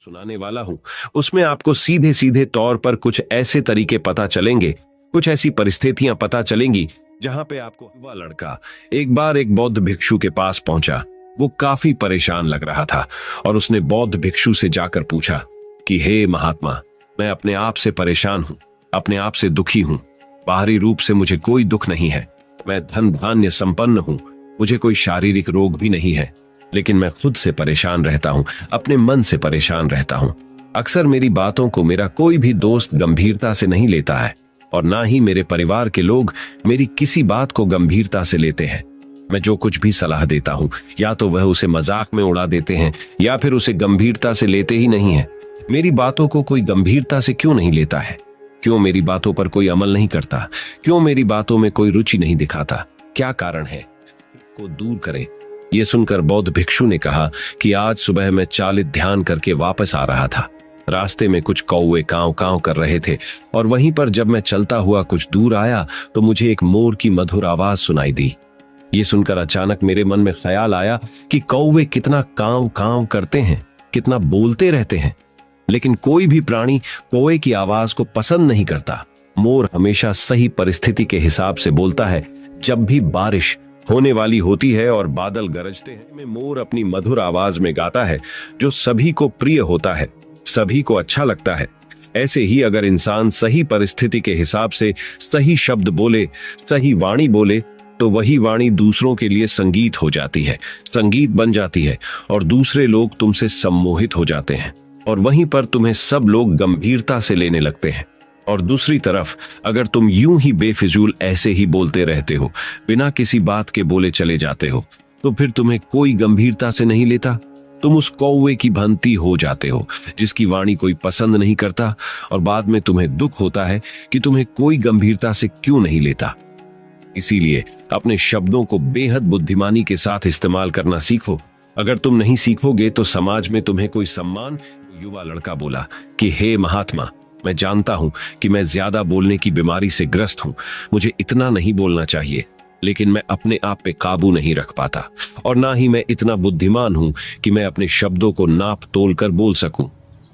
सुनाने वाला हूं उसमें आपको सीधे सीधे तौर पर कुछ ऐसे तरीके पता चलेंगे, कुछ ऐसी परिस्थितियां पता चलेंगी जहां पे आपको। वह लड़का एक बार एक बौद्ध भिक्षु के पास पहुंचा। वो काफी परेशान लग रहा था और उसने बौद्ध भिक्षु से जाकर पूछा कि हे महात्मा, मैं अपने आप से परेशान हूं, अपने आप से दुखी हूं। बाहरी रूप से मुझे कोई दुख नहीं है, मैं धन धान्य संपन्न हूं, मुझे कोई शारीरिक रोग भी नहीं है, लेकिन मैं खुद से परेशान रहता हूं, अपने मन से परेशान रहता हूं। अक्सर मेरी बातों को मेरा कोई भी दोस्त गंभीरता से नहीं लेता है और ना ही मेरे परिवार के लोग मेरी किसी बात को गंभीरता से लेते हैं। मैं जो कुछ भी सलाह देता हूं या तो वह उसे मजाक में उड़ा देते हैं या फिर उसे गंभीरता से लेते ही नहीं है। मेरी बातों को कोई गंभीरता से क्यों नहीं लेता है? क्यों मेरी बातों पर कोई अमल नहीं करता? क्यों मेरी बातों में कोई रुचि नहीं दिखाता? क्या कारण है? को दूर करें। यह सुनकर बौद्ध भिक्षु ने कहा कि आज सुबह मैं चालित ध्यान करके वापस आ रहा था। रास्ते में कुछ कौवे कांव कांव कर रहे थे और वहीं पर जब मैं चलता हुआ कुछ दूर आया तो मुझे एक मोर की मधुर आवाज सुनाई दी। ये सुनकर अचानक मेरे मन में ख्याल आया कि कौवे कितना कांव कांव करते हैं, कितना बोलते रहते हैं, लेकिन कोई भी प्राणी कौवे की आवाज को पसंद नहीं करता। मोर हमेशा सही परिस्थिति के हिसाब से बोलता है। जब भी बारिश होने वाली होती है और बादल गरजते हैं, मोर अपनी मधुर आवाज में गाता है जो सभी को प्रिय होता है, सभी को अच्छा लगता है। ऐसे ही अगर इंसान सही परिस्थिति के हिसाब से सही शब्द बोले, सही वाणी बोले, तो वही वाणी दूसरों के लिए संगीत हो जाती है, संगीत बन जाती है और दूसरे लोग तुमसे सम्मोहित हो जाते हैं और वहीं पर तुम्हें सब लोग गंभीरता से लेने लगते हैं। और दूसरी तरफ अगर तुम यूं ही बेफिजूल ऐसे ही बोलते रहते हो, बिना किसी बात के बोले चले जाते हो, तो फिर तुम्हें कोई गंभीरता से नहीं लेता। तुम उस कौवे की भांति हो जाते हो जिसकी वाणी कोई पसंद नहीं करता और बाद में तुम्हें दुख होता है कि तुम्हें कोई गंभीरता से क्यों नहीं लेता। इसीलिए अपने शब्दों को बेहद बुद्धिमानी के साथ इस्तेमाल करना सीखो। अगर तुम नहीं सीखोगे तो समाज में तुम्हें कोई सम्मान। युवा लड़का बोला कि हे महात्मा, मैं जानता हूं कि मैं ज्यादा बोलने की बीमारी से ग्रस्त हूं, मुझे इतना नहीं बोलना चाहिए, लेकिन मैं अपने आप पे काबू नहीं रख पाता और ना ही मैं इतना बुद्धिमान हूं कि मैं अपने शब्दों को नाप तोल कर बोल सकूं।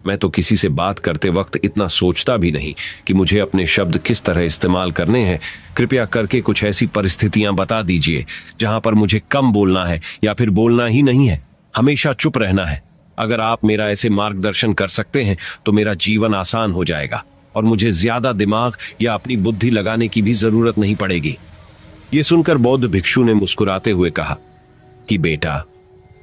मैं तो किसी से बात करते वक्त इतना सोचता भी नहीं कि मुझे अपने शब्द किस तरह इस्तेमाल करने हैं। कृपया करके कुछ ऐसी परिस्थितियां बता दीजिए जहां पर मुझे कम बोलना है या फिर बोलना ही नहीं है, हमेशा चुप रहना है। अगर आप मेरा ऐसे मार्गदर्शन कर सकते हैं तो मेरा जीवन आसान हो जाएगा और मुझे ज्यादा दिमाग या अपनी बुद्धि लगाने की भी जरूरत नहीं पड़ेगी। ये सुनकर बौद्ध भिक्षु ने मुस्कुराते हुए कहा कि बेटा,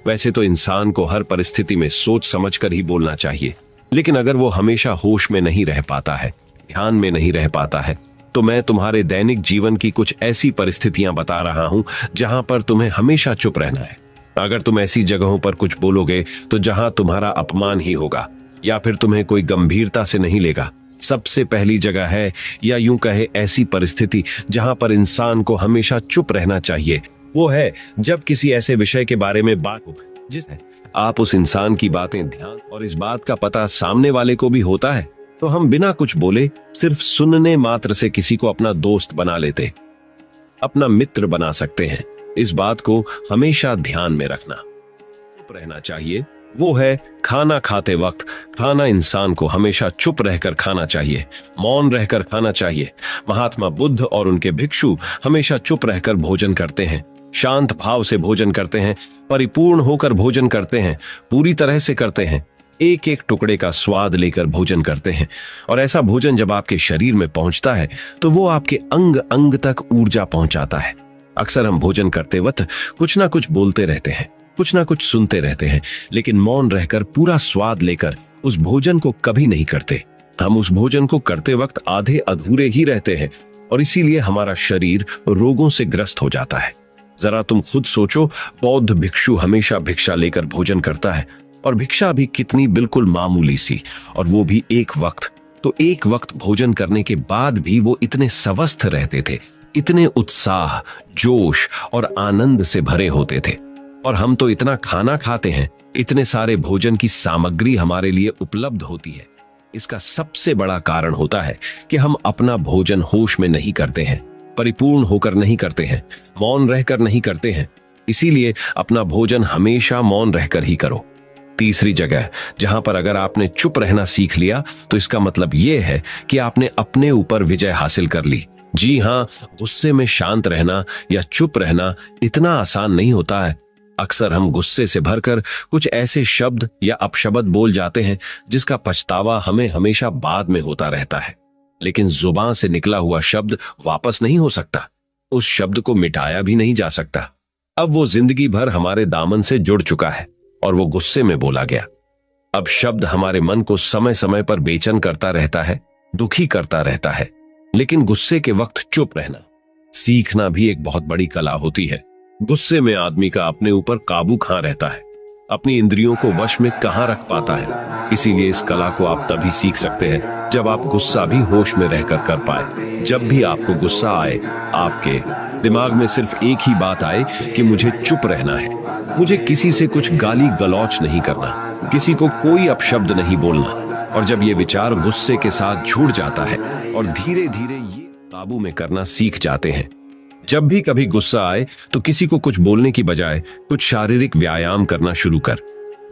वैसे तो इंसान को हर परिस्थिति में सोच समझकर ही बोलना चाहिए, लेकिन अगर वो हमेशा होश में नहीं रह पाता है, ध्यान में नहीं रह पाता है, तो मैं तुम्हारे दैनिक जीवन की कुछ ऐसी परिस्थितियां बता रहा हूं जहां पर तुम्हें हमेशा चुप रहना है। अगर तुम ऐसी जगहों पर कुछ बोलोगे तो जहां तुम्हारा अपमान ही होगा या फिर तुम्हें कोई गंभीरता से नहीं लेगा। सबसे पहली जगह है, या यूं कहे ऐसी परिस्थिति जहां पर इंसान को हमेशा चुप रहना चाहिए, वो है जब किसी ऐसे विषय के बारे में बात हो जिससे आप उस इंसान की बातें ध्यान और इस बात का पता सामने वाले को भी होता है, तो हम बिना कुछ बोले सिर्फ सुनने मात्र से किसी को अपना दोस्त बना लेते, अपना मित्र बना सकते हैं। इस बात को हमेशा ध्यान में रखना। चुप रहना चाहिए वो है खाना खाते वक्त। खाना इंसान को हमेशा चुप रहकर खाना चाहिए, मौन रहकर खाना चाहिए। महात्मा बुद्ध और उनके भिक्षु हमेशा चुप रहकर भोजन करते हैं, शांत भाव से भोजन करते हैं, परिपूर्ण होकर भोजन करते हैं, पूरी तरह से करते हैं, एक एक टुकड़े का स्वाद लेकर भोजन करते हैं। और ऐसा भोजन जब आपके शरीर में पहुंचता है तो वो आपके अंग अंग तक ऊर्जा पहुंचाता है। अक्सर हम भोजन करते वक्त कुछ ना कुछ बोलते रहते हैं, कुछ ना कुछ सुनते रहते हैं, लेकिन मौन रहकर पूरा स्वाद लेकर उस भोजन को कभी नहीं करते। हम उस भोजन को करते वक्त आधे अधूरे ही रहते हैं और इसीलिए हमारा शरीर रोगों से ग्रस्त हो जाता है। जरा तुम खुद सोचो, बौद्ध भिक्षु हमेशा भिक्षा लेकर भोजन करता है और भिक्षा भी कितनी बिल्कुल मामूली सी, और वो भी एक वक्त। तो एक वक्त भोजन करने के बाद भी वो इतने स्वस्थ रहते थे, इतने उत्साह, जोश और आनंद से भरे होते थे। और हम तो इतना खाना खाते हैं, इतने सारे भोजन की सामग्री हमारे लिए उपलब्ध होती है। इसका सबसे बड़ा कारण होता है कि हम अपना भोजन होश में नहीं करते हैं, परिपूर्ण होकर नहीं करते हैं, मौन रहकर नहीं करते हैं। इसीलिए अपना भोजन हमेशा मौन रहकर ही करो, तीसरी जगह जहां पर अगर आपने चुप रहना सीख लिया तो इसका मतलब यह है कि आपने अपने ऊपर विजय हासिल कर ली। जी हाँ, गुस्से में शांत रहना या चुप रहना इतना आसान नहीं होता है। अक्सर हम गुस्से से भरकर कुछ ऐसे शब्द या अपशब्द बोल जाते हैं जिसका पछतावा हमें हमेशा बाद में होता रहता है। लेकिन जुबान से निकला हुआ शब्द वापस नहीं हो सकता, उस शब्द को मिटाया भी नहीं जा सकता। अब वो जिंदगी भर हमारे दामन से जुड़ चुका है और वो गुस्से में बोला गया। अब शब्द हमारे मन को समय समय पर बेचैन करता रहता है, दुखी करता रहता है। लेकिन गुस्से के वक्त चुप रहना सीखना भी एक बहुत बड़ी कला होती है। गुस्से में आदमी का अपने ऊपर काबू कहां रहता है, अपनी इंद्रियों को वश में कहां रख पाता है। इसीलिए इस कला को आप तभी सीख सकते हैं जब आप गुस्सा भी होश में रहकर कर पाए। जब भी आपको गुस्सा आए, आपके दिमाग में सिर्फ एक ही बात आए कि मुझे चुप रहना है, मुझे किसी से कुछ गाली गलौच नहीं करना, किसी को कोई अपशब्द नहीं बोलना। और जब ये विचार गुस्से के साथ जुड़ जाता है और धीरे धीरे ये काबू में करना सीख जाते हैं। जब भी कभी गुस्सा आए तो किसी को कुछ बोलने की बजाय कुछ शारीरिक व्यायाम करना शुरू कर।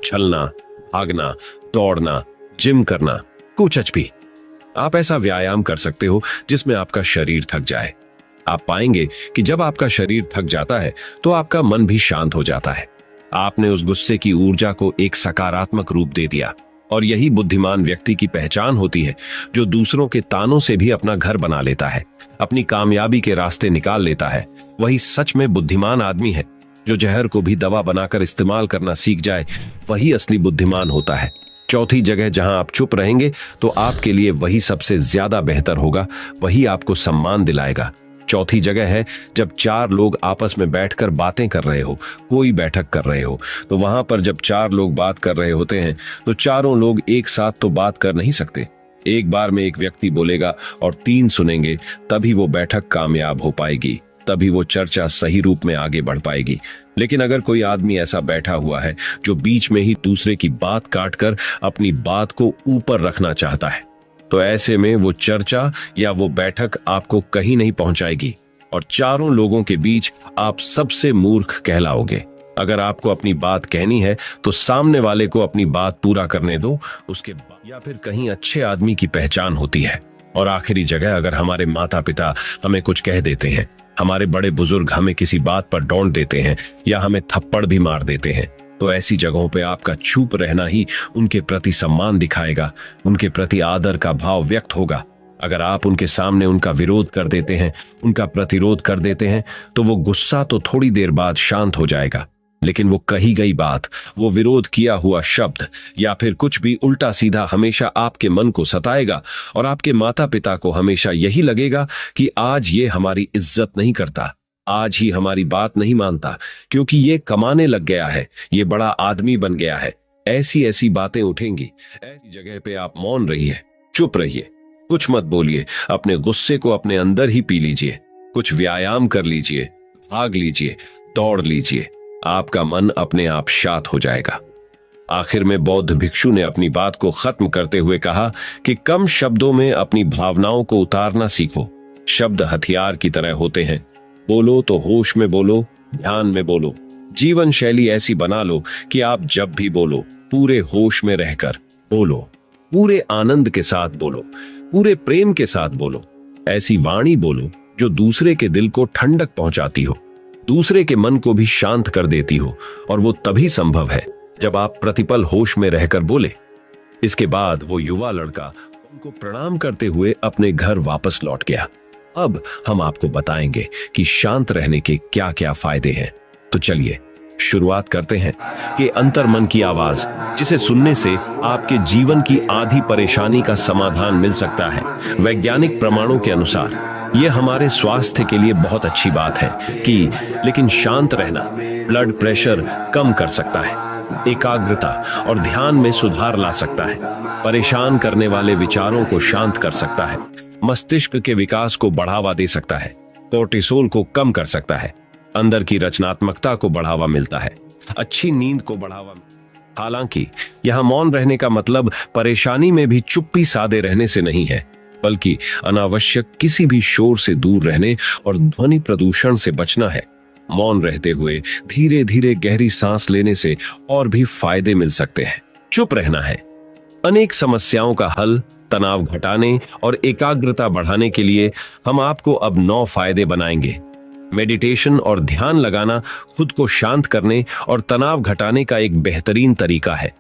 चलना, भागना, दौड़ना, जिम करना, कुछ भी। आप ऐसा व्यायाम कर सकते हो जिसमें आपका शरीर थक जाए। आप पाएंगे कि जब आपका शरीर थक जाता है तो आपका मन भी शांत हो जाता है। आपने उस गुस्से की ऊर्जा को एक सकारात्मक रूप दे दिया। और यही बुद्धिमान व्यक्ति की पहचान होती है, जो दूसरों के तानों से भी अपना घर बना लेता है, अपनी कामयाबी के रास्ते निकाल लेता है। वही सच में बुद्धिमान आदमी है। जो जहर को भी दवा बनाकर इस्तेमाल करना सीख जाए, वही असली बुद्धिमान होता है। चौथी जगह जहां आप चुप रहेंगे तो आपके लिए वही सबसे ज्यादा बेहतर होगा, वही आपको सम्मान दिलाएगा। चौथी जगह है जब चार लोग आपस में बैठकर बातें कर रहे हो, कोई बैठक कर रहे हो। तो वहां पर जब चार लोग बात कर रहे होते हैं तो चारों लोग एक साथ तो बात कर नहीं सकते। एक बार में एक व्यक्ति बोलेगा और तीन सुनेंगे, तभी वो बैठक कामयाब हो पाएगी, तभी वो चर्चा सही रूप में आगे बढ़ पाएगी। लेकिन अगर कोई आदमी ऐसा बैठा हुआ है जो बीच में ही दूसरे की बात काटकर अपनी बात को ऊपर रखना चाहता है, तो ऐसे में वो चर्चा या वो बैठक आपको कहीं नहीं पहुंचाएगी और चारों लोगों के बीच आप सबसे मूर्ख कहलाओगे। अगर आपको अपनी बात कहनी है तो सामने वाले को अपनी बात पूरा करने दो, उसके बाद या फिर कहीं अच्छे आदमी की पहचान होती है। और आखिरी जगह, अगर हमारे माता पिता हमें कुछ कह देते हैं, हमारे बड़े बुजुर्ग हमें किसी बात पर डांट देते हैं या हमें थप्पड़ भी मार देते हैं, तो ऐसी जगहों पे आपका चुप रहना ही उनके प्रति सम्मान दिखाएगा, उनके प्रति आदर का भाव व्यक्त होगा। अगर आप उनके सामने उनका विरोध कर देते हैं, उनका प्रतिरोध कर देते हैं, तो वो गुस्सा तो थोड़ी देर बाद शांत हो जाएगा, लेकिन वो कही गई बात, वो विरोध किया हुआ शब्द या फिर कुछ भी उल्टा सीधा हमेशा आपके मन को सताएगा और आपके माता पिता को हमेशा यही लगेगा कि आज ये हमारी इज्जत नहीं करता, आज ही हमारी बात नहीं मानता, क्योंकि ये कमाने लग गया है, ये बड़ा आदमी बन गया है। ऐसी ऐसी बातें उठेंगी। ऐसी जगह पे आप मौन रहिए, चुप रहिए, कुछ मत बोलिए, अपने गुस्से को अपने अंदर ही पी लीजिए, कुछ व्यायाम कर लीजिए, भाग लीजिए, दौड़ लीजिए, आपका मन अपने आप शांत हो जाएगा। आखिर में बौद्ध भिक्षु ने अपनी बात को खत्म करते हुए कहा कि कम शब्दों में अपनी भावनाओं को उतारना सीखो। शब्द हथियार की तरह होते हैं। बोलो तो होश में बोलो, ध्यान में बोलो। जीवन शैली ऐसी बना लो कि आप जब भी बोलो पूरे होश में रहकर बोलो, पूरे आनंद के साथ बोलो, पूरे प्रेम के साथ बोलो। ऐसी वाणी बोलो जो दूसरे के दिल को ठंडक पहुंचाती हो, दूसरे के मन को भी शांत कर देती हो, और वो तभी संभव है जब आप प्रतिपल होश में रहकर बोले। इसके बाद वो युवा लड़का उनको प्रणाम करते हुए अपने घर वापस लौट गया। अब हम आपको बताएंगे कि शांत रहने के क्या क्या फायदे हैं। तो चलिए शुरुआत करते हैं कि अंतर्मन की आवाज, जिसे सुनने से आपके जीवन की आधी परेशानी का समाधान मिल सकता है। वैज्ञानिक प्रमाणों के अनुसार यह हमारे स्वास्थ्य के लिए बहुत अच्छी बात है लेकिन शांत रहना ब्लड प्रेशर कम कर सकता है, एकाग्रता और ध्यान में सुधार ला सकता है, परेशान करने वाले विचारों को शांत कर सकता है, मस्तिष्क के विकास को बढ़ावा दे सकता है, कोर्टिसोल को कम कर सकता है, अंदर की रचनात्मकता को बढ़ावा मिलता है, अच्छी नींद को बढ़ावा। हालांकि यहां मौन रहने का मतलब परेशानी में भी चुप्पी साधे रहने से नहीं है, बल्कि अनावश्यक किसी भी शोर से दूर रहने और ध्वनि प्रदूषण से बचना है। मौन रहते हुए धीरे धीरे गहरी सांस लेने से और भी फायदे मिल सकते हैं। चुप रहना है। अनेक समस्याओं का हल, तनाव घटाने और एकाग्रता बढ़ाने के लिए हम आपको अब 9 फायदे बनाएंगे। मेडिटेशन और ध्यान लगाना खुद को शांत करने और तनाव घटाने का एक बेहतरीन तरीका है।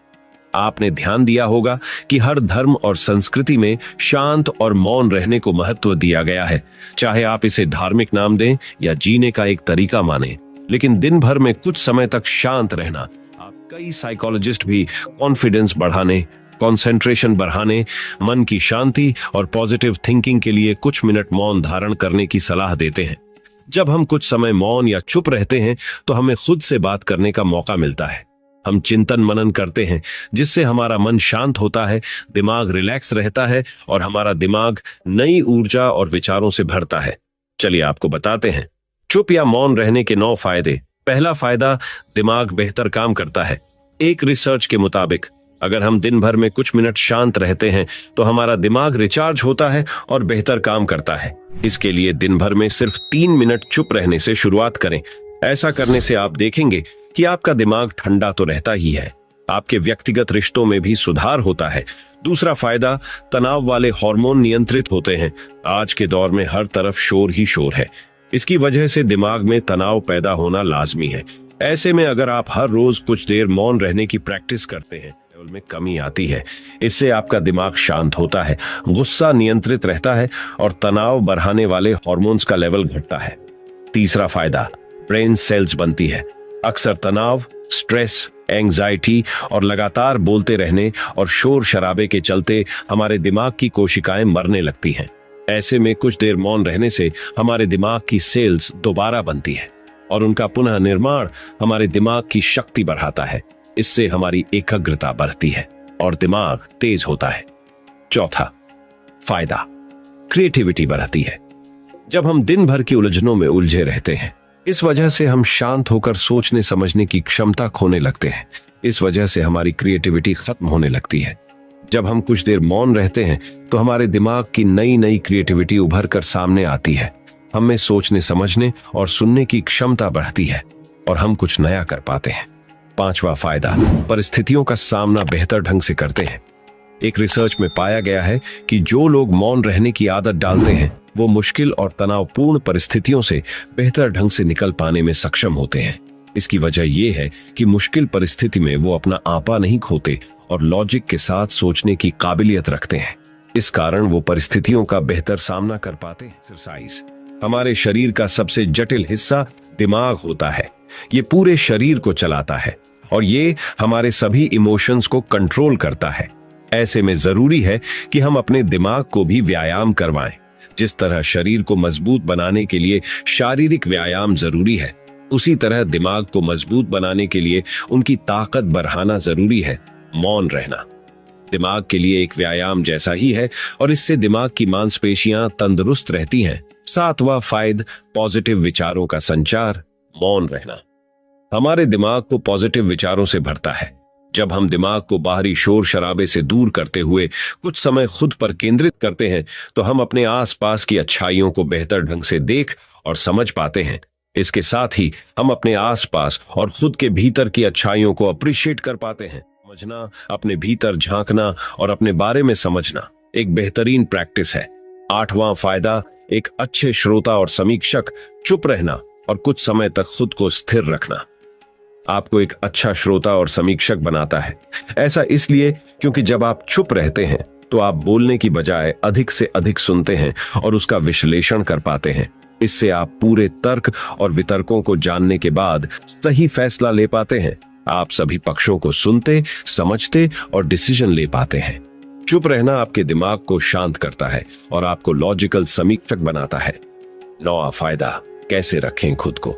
आपने ध्यान दिया होगा कि हर धर्म और संस्कृति में शांत और मौन रहने को महत्व दिया गया है, चाहे आप इसे धार्मिक नाम दें या जीने का एक तरीका माने। लेकिन दिन भर में कुछ समय तक शांत रहना, आप कई साइकोलॉजिस्ट भी कॉन्फिडेंस बढ़ाने, कंसंट्रेशन बढ़ाने, मन की शांति और पॉजिटिव थिंकिंग के लिए कुछ मिनट मौन धारण करने की सलाह देते हैं। जब हम कुछ समय मौन या चुप रहते हैं तो हमें खुद से बात करने का मौका मिलता है। हम चिंतन मनन करते हैं, जिससे हमारा मन शांत होता है, दिमाग रिलैक्स रहता है और हमारा दिमाग नई ऊर्जा और विचारों से भरता है। चलिए आपको बताते हैं चुप या मौन रहने के 9 फायदे। पहला फायदा, दिमाग बेहतर काम करता है। एक रिसर्च के मुताबिक अगर हम दिन भर में कुछ मिनट शांत रहते हैं तो हमारा दिमाग रिचार्ज होता है और बेहतर काम करता है। इसके लिए दिन भर में सिर्फ 3 मिनट चुप रहने से शुरुआत करें। ऐसा करने से आप देखेंगे कि आपका दिमाग ठंडा तो रहता ही है, आपके व्यक्तिगत रिश्तों में भी सुधार होता है। दूसरा फायदा, तनाव वाले हार्मोन नियंत्रित होते हैं। आज के दौर में हर तरफ शोर ही शोर है। इसकी वजह से दिमाग में तनाव पैदा होना लाजमी है। ऐसे में अगर आप हर रोज कुछ देर मौन रहने की प्रैक्टिस करते हैं, लेवल में कमी आती है। इससे आपका दिमाग शांत होता है, गुस्सा नियंत्रित रहता है और तनाव बढ़ाने वाले हार्मोन्स का लेवल घटता है। तीसरा फायदा, ब्रेन सेल्स बनती है। अक्सर तनाव, स्ट्रेस, एंजाइटी और लगातार बोलते रहने और शोर शराबे के चलते हमारे दिमाग की कोशिकाएं मरने लगती हैं। ऐसे में कुछ देर मौन रहने से हमारे दिमाग की सेल्स दोबारा बनती है और उनका पुनः निर्माण हमारे दिमाग की शक्ति बढ़ाता है। इससे हमारी एकाग्रता बढ़ती है और दिमाग तेज होता है। चौथा फायदा, क्रिएटिविटी बढ़ती है। जब हम दिन भर की उलझनों में उलझे रहते हैं, इस वजह से हम शांत होकर सोचने समझने की क्षमता खोने लगते हैं। इस वजह से हमारी क्रिएटिविटी खत्म होने लगती है। जब हम कुछ देर मौन रहते हैं तो हमारे दिमाग की नई नई क्रिएटिविटी उभर कर सामने आती है। हमें सोचने समझने और सुनने की क्षमता बढ़ती है और हम कुछ नया कर पाते हैं। पांचवा फायदा, परिस्थितियों का सामना बेहतर ढंग से करते हैं। एक रिसर्च में पाया गया है कि जो लोग मौन रहने की आदत डालते हैं वो मुश्किल और तनावपूर्ण परिस्थितियों से बेहतर ढंग से निकल पाने में सक्षम होते हैं। इसकी वजह यह है कि मुश्किल परिस्थिति में वो अपना आपा नहीं खोते और लॉजिक के साथ सोचने की काबिलियत रखते हैं। इस कारण वो परिस्थितियों का बेहतर सामना कर पाते हैं। एक्सरसाइज, हमारे शरीर का सबसे जटिल हिस्सा दिमाग होता है। ये पूरे शरीर को चलाता है और ये हमारे सभी इमोशंस को कंट्रोल करता है। ऐसे में जरूरी है कि हम अपने दिमाग को भी व्यायाम करवाएं। जिस तरह शरीर को मजबूत बनाने के लिए शारीरिक व्यायाम जरूरी है, उसी तरह दिमाग को मजबूत बनाने के लिए उनकी ताकत बढ़ाना जरूरी है। मौन रहना दिमाग के लिए एक व्यायाम जैसा ही है और इससे दिमाग की मांसपेशियां तंदुरुस्त रहती हैं। सातवां फायदा, पॉजिटिव विचारों का संचार। मौन रहना हमारे दिमाग को पॉजिटिव विचारों से भरता है। जब हम दिमाग को बाहरी शोर शराबे से दूर करते हुए कुछ समय खुद पर केंद्रित करते हैं तो हम अपने आसपास की अच्छाइयों को बेहतर ढंग से देख और समझ पाते हैं। इसके साथ ही हम अपने आसपास और खुद के भीतर की अच्छाइयों को अप्रिशिएट कर पाते हैं। समझना, अपने भीतर झांकना और अपने बारे में समझना एक बेहतरीन प्रैक्टिस है। आठवां फायदा, एक अच्छे श्रोता और समीक्षक। चुप रहना और कुछ समय तक खुद को स्थिर रखना आपको एक अच्छा श्रोता और समीक्षक बनाता है। ऐसा इसलिए क्योंकि जब आप चुप रहते हैं तो आप बोलने की बजाय अधिक से अधिक सुनते हैं और उसका विश्लेषण कर पाते हैं। इससे आप पूरे तर्क और वितर्कों को जानने के बाद सही फैसला ले पाते हैं। आप सभी पक्षों को सुनते, समझते और डिसीजन ले पाते हैं। चुप रहना आपके दिमाग को शांत करता है और आपको लॉजिकल समीक्षक बनाता है। 9वां फायदा, कैसे रखें खुद को।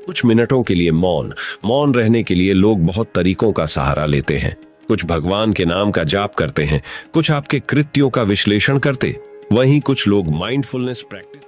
कुछ मिनटों के लिए मौन रहने के लिए लोग बहुत तरीकों का सहारा लेते हैं। कुछ भगवान के नाम का जाप करते हैं, कुछ आपके कृत्यों का विश्लेषण करते, वहीं कुछ लोग माइंडफुलनेस प्रैक्टिस